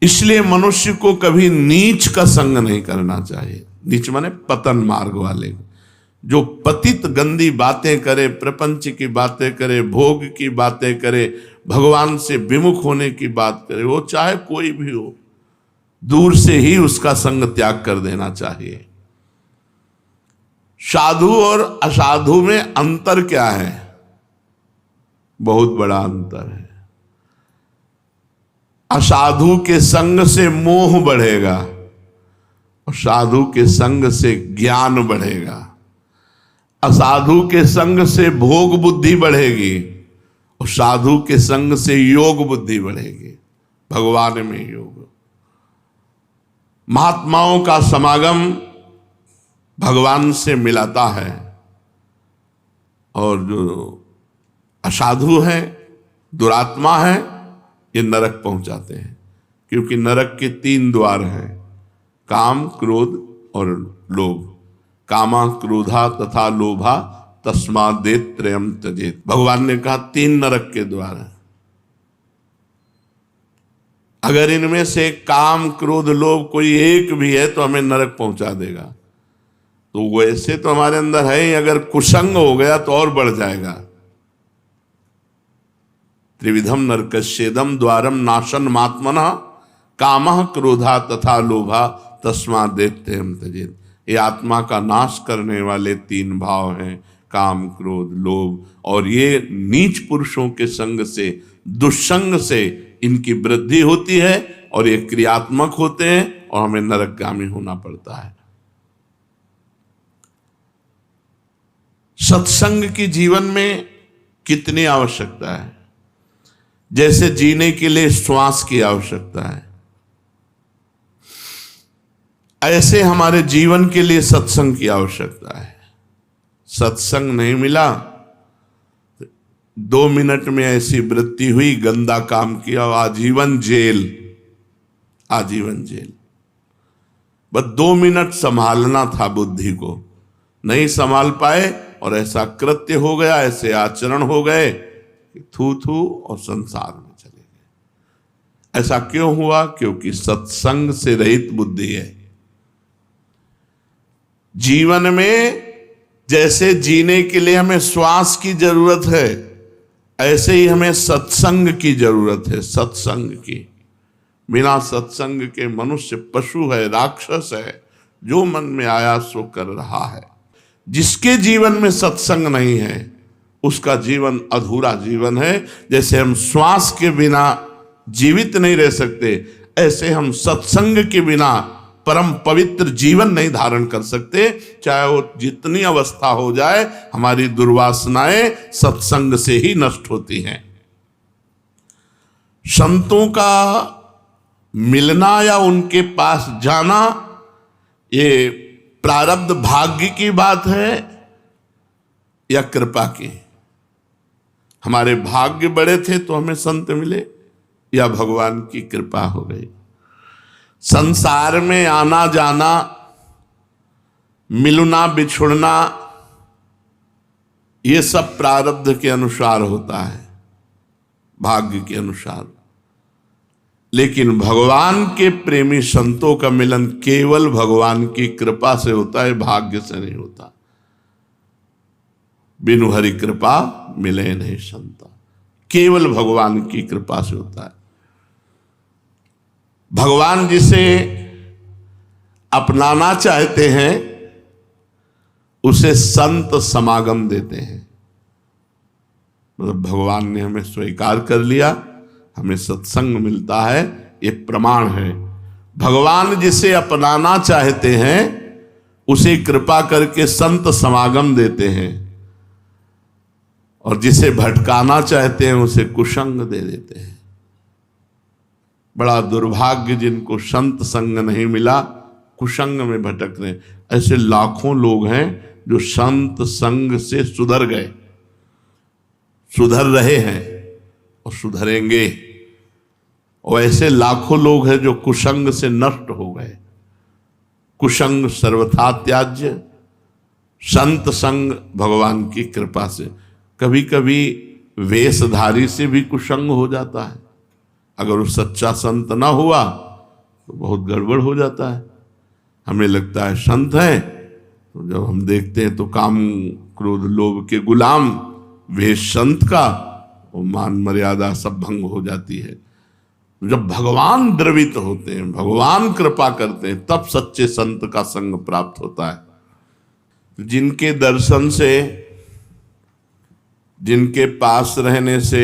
इसलिए मनुष्य को कभी नीच का संग नहीं करना चाहिए। नीच माने पतन मार्ग वाले, जो पतित गंदी बातें करे, प्रपंच की बातें करे, भोग की बातें करे, भगवान से विमुख होने की बात करे, वो चाहे कोई भी हो, दूर से ही उसका संग त्याग कर देना चाहिए। साधु और असाधु में अंतर क्या है? बहुत बड़ा अंतर है। असाधु के संग से मोह बढ़ेगा और साधु के संग से ज्ञान बढ़ेगा। असाधु के संग से भोग बुद्धि बढ़ेगी और साधु के संग से योग बुद्धि बढ़ेगी, भगवान में योग। महात्माओं का समागम भगवान से मिलाता है और जो असाधु है, दुरात्मा है, ये नरक पहुंचाते हैं। क्योंकि नरक के 3 द्वार हैं, काम, क्रोध और लोभ। कामा, क्रोधा तथा लोभा तस्मादेत त्रयम त्यजेत। भगवान ने कहा 3 नरक के द्वार हैं। अगर इनमें से काम, क्रोध, लोभ कोई एक भी है तो हमें नरक पहुंचा देगा। तो वैसे तो हमारे अंदर है ही, अगर कुसंग हो गया तो और बढ़ जाएगा। त्रिविधम नरकस्येदम द्वारम नाशन मात्मना कामः क्रोधा तथा लोभा तस्मादेत त्रयम त्यजेत। ये आत्मा का नाश करने वाले 3 भाव हैं, काम, क्रोध, लोभ। और ये नीच पुरुषों के संग से, दुष्संग से इनकी वृद्धि होती है और ये क्रियात्मक होते हैं और हमें नरकगामी होना पड़ता है। सत्संग की जीवन में कितनी आवश्यकता है? जैसे जीने के लिए श्वास की आवश्यकता है, ऐसे हमारे जीवन के लिए सत्संग की आवश्यकता है। सत्संग नहीं मिला, 2 मिनट में ऐसी वृत्ति हुई, गंदा काम किया, आजीवन जेल, आजीवन जेल। बस 2 मिनट संभालना था बुद्धि को, नहीं संभाल पाए और ऐसा कृत्य हो गया, ऐसे आचरण हो गए कि थू थू और संसार में चले गए। ऐसा क्यों हुआ? क्योंकि सत्संग से रहित बुद्धि है। जीवन में जैसे जीने के लिए हमें श्वास की जरूरत है, ऐसे ही हमें सत्संग की जरूरत है। सत्संग की, बिना सत्संग के मनुष्य पशु है, राक्षस है, जो मन में आया सो कर रहा है। जिसके जीवन में सत्संग नहीं है उसका जीवन अधूरा जीवन है। जैसे हम श्वास के बिना जीवित नहीं रह सकते, ऐसे हम सत्संग के बिना परम पवित्र जीवन नहीं धारण कर सकते। चाहे वो जितनी अवस्था हो जाए, हमारी दुर्वासनाएं सत्संग से ही नष्ट होती हैं। संतों का मिलना या उनके पास जाना ये प्रारब्ध भाग्य की बात है या कृपा की? हमारे भाग्य बड़े थे तो हमें संत मिले, या भगवान की कृपा हो गई? संसार में आना जाना, मिलना बिछुड़ना, ये सब प्रारब्ध के अनुसार होता है, भाग्य के अनुसार। लेकिन भगवान के प्रेमी संतों का मिलन केवल भगवान की कृपा से होता है, भाग्य से नहीं होता। बिनु हरि कृपा मिले नहीं संता, केवल भगवान की कृपा से होता है। भगवान जिसे अपनाना चाहते हैं उसे संत समागम देते हैं। मतलब भगवान ने हमें स्वीकार कर लिया, हमें सत्संग मिलता है, ये प्रमाण है। भगवान जिसे अपनाना चाहते हैं उसे कृपा करके संत समागम देते हैं, और जिसे भटकाना चाहते हैं उसे कुसंग दे देते हैं। बड़ा दुर्भाग्य जिनको संत संग नहीं मिला, कुसंग में भटक रहे। ऐसे लाखों लोग हैं जो संत संग से सुधर गए, सुधर रहे हैं और सुधरेंगे। और ऐसे लाखों लोग हैं जो कुसंग से नष्ट हो गए। कुसंग सर्वथा त्याज्य, संत संग भगवान की कृपा से। कभी कभी वेशधारी से भी कुसंग हो जाता है। अगर वो सच्चा संत ना हुआ तो बहुत गड़बड़ हो जाता है। हमें लगता है संत है, तो जब हम देखते हैं तो काम क्रोध लोभ के गुलाम वेश संत का, वो मान मर्यादा सब भंग हो जाती है। जब भगवान द्रवित होते हैं, भगवान कृपा करते हैं, तब सच्चे संत का संग प्राप्त होता है। जिनके दर्शन से, जिनके पास रहने से,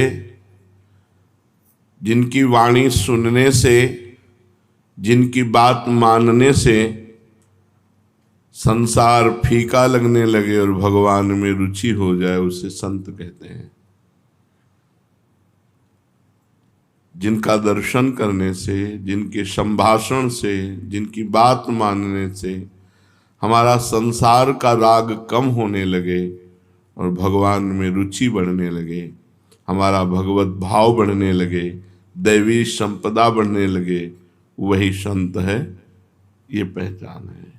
जिनकी वाणी सुनने से, जिनकी बात मानने से संसार फीका लगने लगे और भगवान में रुचि हो जाए, उसे संत कहते हैं। जिनका दर्शन करने से, जिनके संभाषण से, जिनकी बात मानने से हमारा संसार का राग कम होने लगे और भगवान में रुचि बढ़ने लगे, हमारा भगवत भाव बढ़ने लगे, दैवी संपदा बढ़ने लगे, वही संत है। ये पहचान है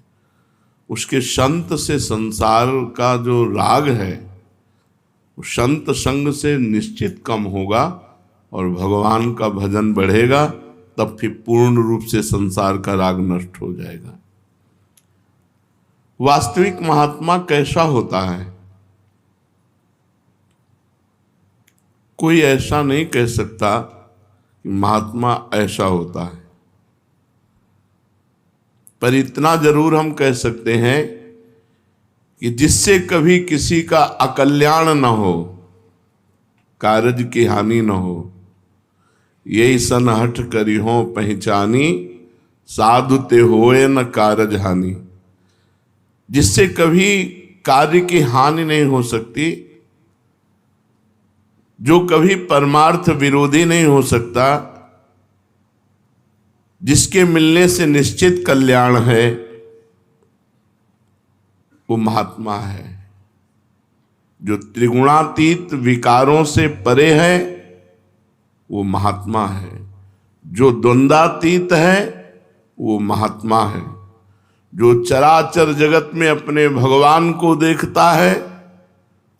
उसके। संत से संसार का जो राग है वो संत संग से निश्चित कम होगा और भगवान का भजन बढ़ेगा, तब फिर पूर्ण रूप से संसार का राग नष्ट हो जाएगा। वास्तविक महात्मा कैसा होता है? कोई ऐसा नहीं कह सकता कि महात्मा ऐसा होता है, पर इतना जरूर हम कह सकते हैं कि जिससे कभी किसी का अकल्याण न हो, कारज की हानि न हो, यही सन हठ करी हो पहचानी, साधु ते होए न कारज हानि। जिससे कभी कार्य की हानि नहीं हो सकती, जो कभी परमार्थ विरोधी नहीं हो सकता, जिसके मिलने से निश्चित कल्याण है, वो महात्मा है। जो त्रिगुणातीत विकारों से परे है वो महात्मा है। जो द्वंद्वातीत है वो महात्मा है। जो चराचर जगत में अपने भगवान को देखता है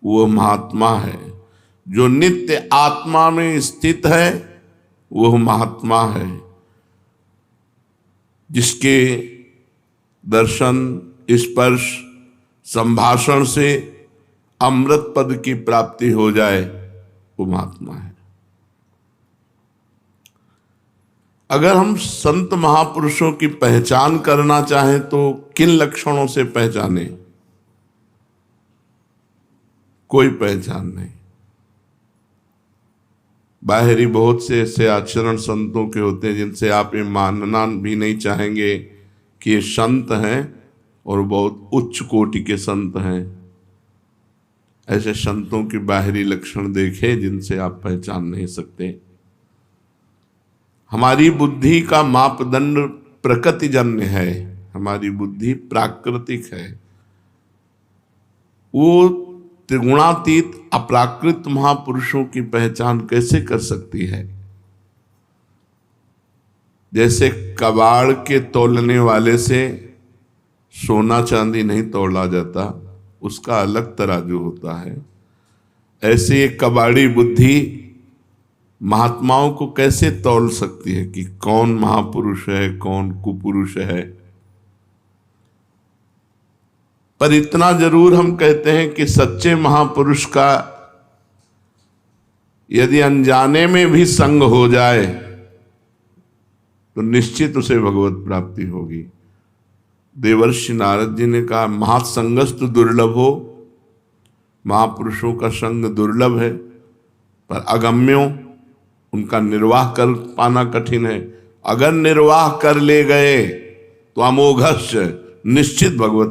वो महात्मा है। जो नित्य आत्मा में स्थित है वो महात्मा है। जिसके दर्शन, स्पर्श, संभाषण से अमृत पद की प्राप्ति हो जाए वो महात्मा है। अगर हम संत महापुरुषों की पहचान करना चाहें तो किन लक्षणों से पहचाने? कोई पहचान नहीं। बाहरी बहुत से ऐसे आचरण संतों के होते हैं जिनसे आप ये मानना भी नहीं चाहेंगे कि ये संत हैं और बहुत उच्च कोटि के संत हैं। ऐसे संतों की बाहरी लक्षण देखें जिनसे आप पहचान नहीं सकते। हमारी बुद्धि का मापदंड प्रकृतिजन्य है, हमारी बुद्धि प्राकृतिक है। वो त्रिगुणातीत अप्राकृत महापुरुषों की पहचान कैसे कर सकती है? जैसे कबाड़ के तौलने वाले से सोना चांदी नहीं तौला जाता, उसका अलग तराजू होता है। ऐसे एक कबाड़ी बुद्धि महात्माओं को कैसे तौल सकती है कि कौन महापुरुष है, कौन कुपुरुष है? पर इतना जरूर हम कहते हैं कि सच्चे महापुरुष का यदि अनजाने में भी संग हो जाए तो निश्चित उसे भगवत प्राप्ति होगी। देवर्षि नारद जी ने कहा, महासंगस्तु दुर्लभ हो, महापुरुषों का संग दुर्लभ है, पर अगम्यों, उनका निर्वाह कर पाना कठिन है। अगर निर्वाह कर ले गए तो अमोघस्य निश्चित भगवत